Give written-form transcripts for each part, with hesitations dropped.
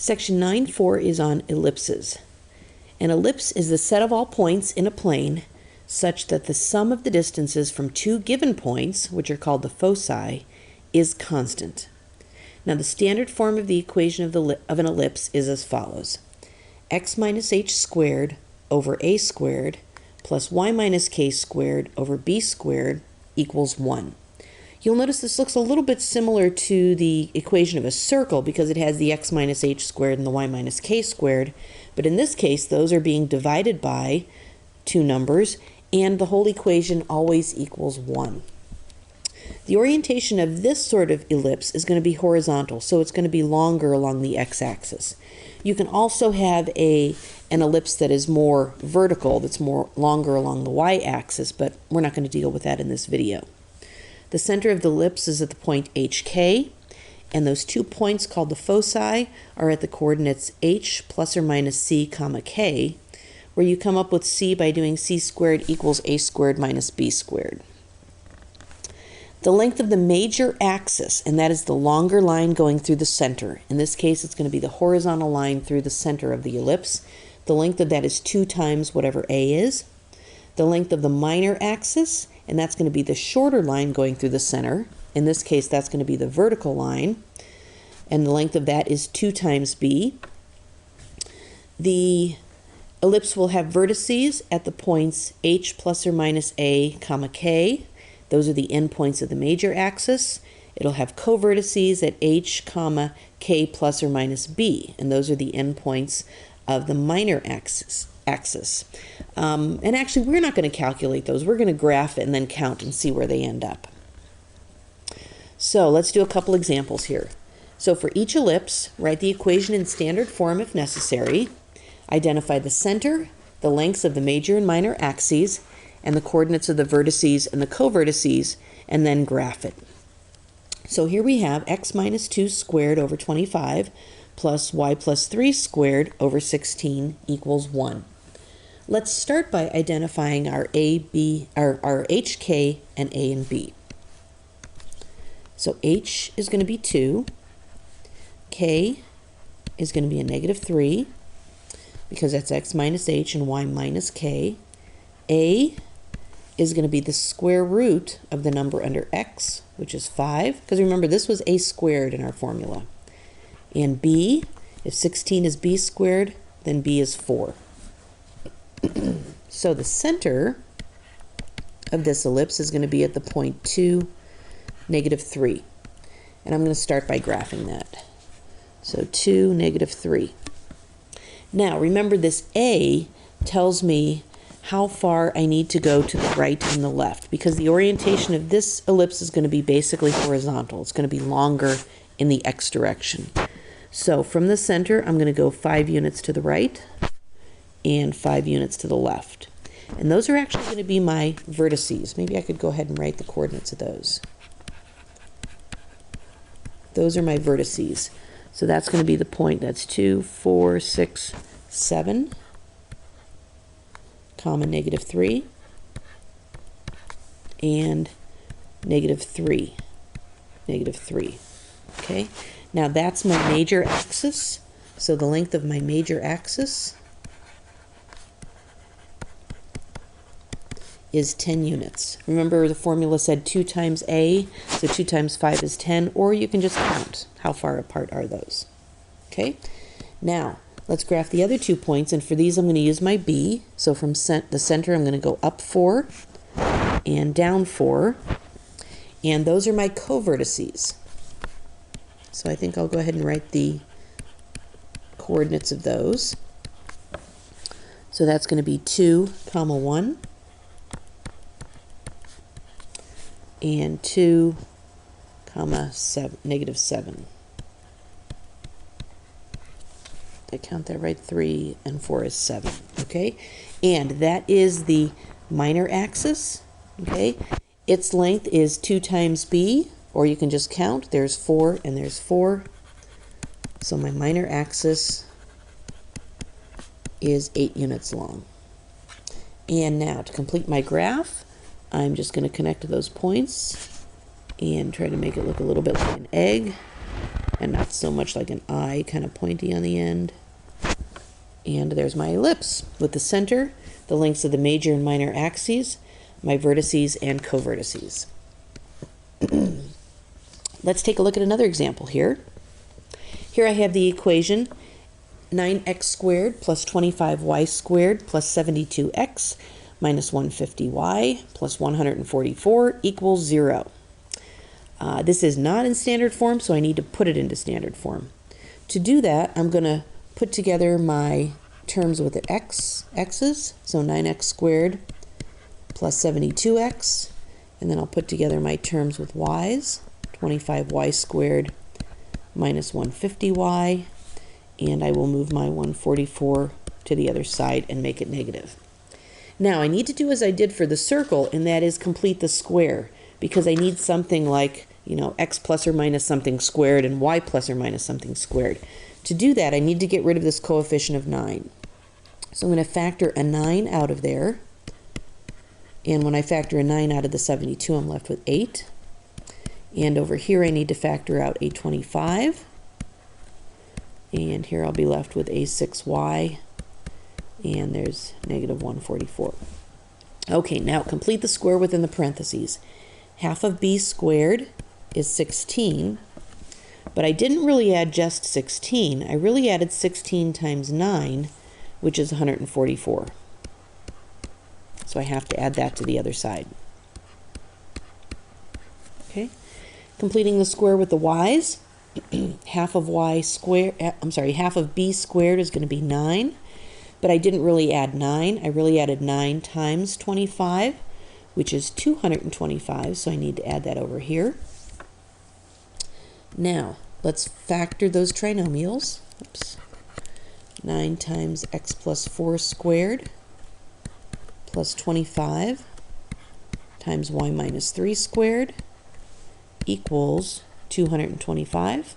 Section 9.4 is on ellipses. An ellipse is the set of all points in a plane such that the sum of the distances from two given points, which are called the foci, is constant. Now the standard form of the equation of an ellipse is as follows. X minus h squared over a squared plus y minus k squared over b squared equals 1. You'll notice this looks a little bit similar to the equation of a circle because it has the x minus h squared and the y minus k squared, but in this case those are being divided by two numbers and the whole equation always equals 1. The orientation of this sort of ellipse is going to be horizontal, so it's going to be longer along the x-axis. You can also have an ellipse that is more vertical, that's more longer along the y-axis, but we're not going to deal with that in this video. The center of the ellipse is at the point HK, and those 2 points called the foci are at the coordinates h plus or minus c comma k, where you come up with c by doing c squared equals a squared minus b squared. The length of the major axis, and that is the longer line going through the center. In this case, it's going to be the horizontal line through the center of the ellipse. The length of that is 2 times whatever a is. The length of the minor axis, and that's going to be the shorter line going through the center. In this case, that's going to be the vertical line, and the length of that is 2 times b. The ellipse will have vertices at the points h plus or minus a comma k. Those are the endpoints of the major axis. It'll have co vertices at h comma k plus or minus b, and those are the endpoints of the minor axis. And actually, we're not going to calculate those. We're going to graph it and then count and see where they end up. So let's do a couple examples here. So for each ellipse, write the equation in standard form if necessary. Identify the center, the lengths of the major and minor axes, and the coordinates of the vertices and the co-vertices, and then graph it. So here we have x minus 2 squared over 25 plus y plus 3 squared over 16 equals 1. Let's start by identifying our our HK and A and B. So H is going to be 2, K is going to be a negative 3, because that's x minus h and y minus k. A is going to be the square root of the number under x, which is 5, because remember this was a squared in our formula. And b, if 16 is b squared, then b is 4. So the center of this ellipse is going to be at the point 2, negative 3. And I'm going to start by graphing that. So 2, negative 3. Now remember, this A tells me how far I need to go to the right and the left, because the orientation of this ellipse is going to be basically horizontal. It's going to be longer in the x direction. So from the center, I'm going to go 5 units to the right and 5 units to the left. And those are actually going to be my vertices. Maybe I could go ahead and write the coordinates of those. Those are my vertices. So that's going to be the point. That's 2, 4, 6, 7, comma, negative 3, and negative 3, negative 3. Okay? Now that's my major axis. So the length of my major axis is 10 units. Remember, the formula said 2 times A, so 2 times 5 is 10, or you can just count how far apart are those. Okay? Now, let's graph the other 2 points, and for these I'm going to use my B. So from the center I'm going to go up 4 and down 4, and those are my co-vertices. So I think I'll go ahead and write the coordinates of those. So that's going to be 2, comma 1, and 2, comma 7, negative 7. I count that right, 3 and 4 is 7, okay? And that is the minor axis, okay? Its length is 2 times b, or you can just count. There's 4 and there's 4. So my minor axis is 8 units long. And now to complete my graph, I'm just going to connect to those points and try to make it look a little bit like an egg. and not so much like an I, kind of pointy on the end. And there's my ellipse with the center, the lengths of the major and minor axes, my vertices and co-vertices. Let's take a look at another example here. Here I have the equation 9x squared plus 25y squared plus 72x minus 150y plus 144 equals 0. This is not in standard form, so I need to put it into standard form. To do that, I'm going to put together my terms with the x's, so 9x squared plus 72x, and then I'll put together my terms with y's, 25y squared minus 150y, and I will move my 144 to the other side and make it negative. Now I need to do as I did for the circle, and that is complete the square, because I need something like, x plus or minus something squared and y plus or minus something squared. To do that, I need to get rid of this coefficient of 9. So I'm going to factor a 9 out of there, and when I factor a 9 out of the 72, I'm left with 8. And over here I need to factor out a 25, and here I'll be left with a 6y, and there's negative 144. Okay, now complete the square within the parentheses. Half of b squared is 16, but I didn't really add just 16. I really added 16 times 9, which is 144. So I have to add that to the other side. Okay, completing the square with the y's. half of b squared is going to be 9, but I didn't really add 9. I really added 9 times 25, which is 225, so I need to add that over here. Now, let's factor those trinomials. Oops. 9 times x plus 4 squared plus 25 times y minus 3 squared equals 225.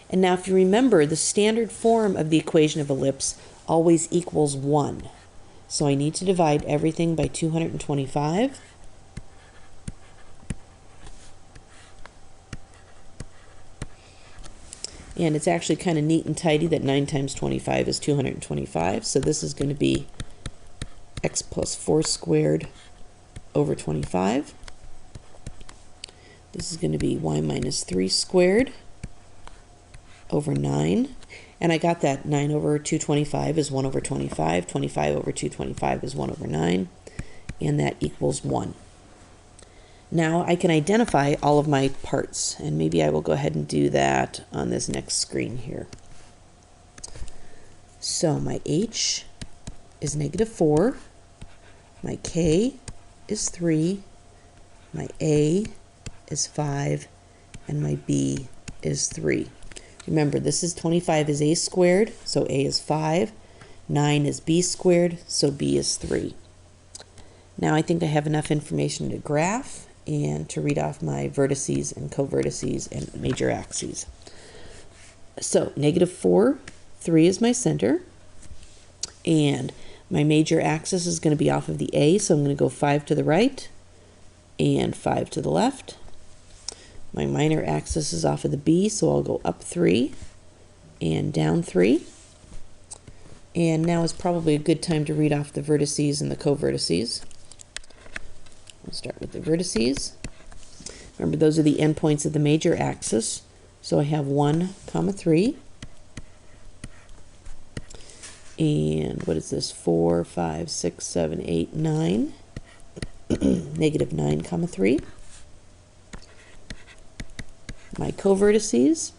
And now if you remember, the standard form of the equation of ellipse always equals 1. So I need to divide everything by 225. And it's actually kind of neat and tidy that 9 times 25 is 225. So this is going to be x plus 4 squared over 25. This is going to be y minus 3 squared over 9. And I got that 9 over 225 is 1 over 25. 25 over 225 is 1 over 9. And that equals 1. Now I can identify all of my parts, and maybe I will go ahead and do that on this next screen here. So my h is negative 4, my k is 3, my a is 5, and my b is 3. Remember, this is 25 is a squared, so a is 5, 9 is b squared, so b is 3. Now I think I have enough information to graph and to read off my vertices and co-vertices and major axes. So negative 4, 3 is my center, and my major axis is going to be off of the A, so I'm going to go 5 to the right and 5 to the left. My minor axis is off of the B, so I'll go up 3 and down 3. And now is probably a good time to read off the vertices and the co-vertices. We'll start with the vertices. Remember, those are the endpoints of the major axis. So I have 1, 3. And what is this? 4, 5, 6, 7, 8, 9. Negative 9, 3. My co-vertices.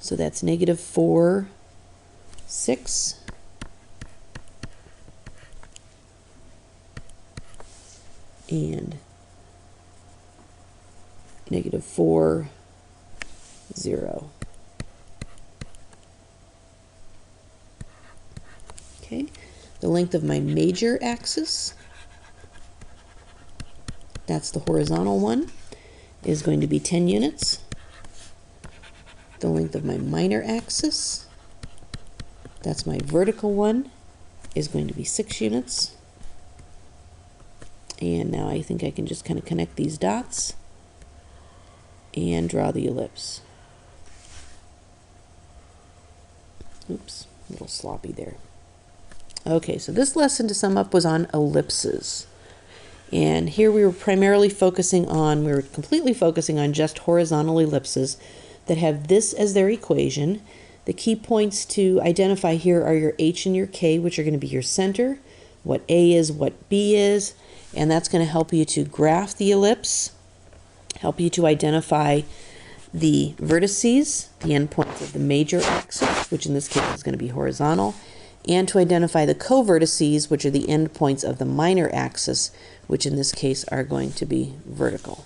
So that's negative 4, 6. And negative 4, 0. Okay, the length of my major axis, that's the horizontal one, is going to be 10 units. The length of my minor axis, that's my vertical one, is going to be 6 units. And now I think I can just kind of connect these dots and draw the ellipse. Oops, a little sloppy there. Okay, so this lesson, to sum up, was on ellipses. And here we were completely focusing on just horizontal ellipses that have this as their equation. The key points to identify here are your H and your K, which are going to be your center, what A is, what B is, and that's going to help you to graph the ellipse, help you to identify the vertices, the endpoints of the major axis, which in this case is going to be horizontal, and to identify the co-vertices, which are the endpoints of the minor axis, which in this case are going to be vertical.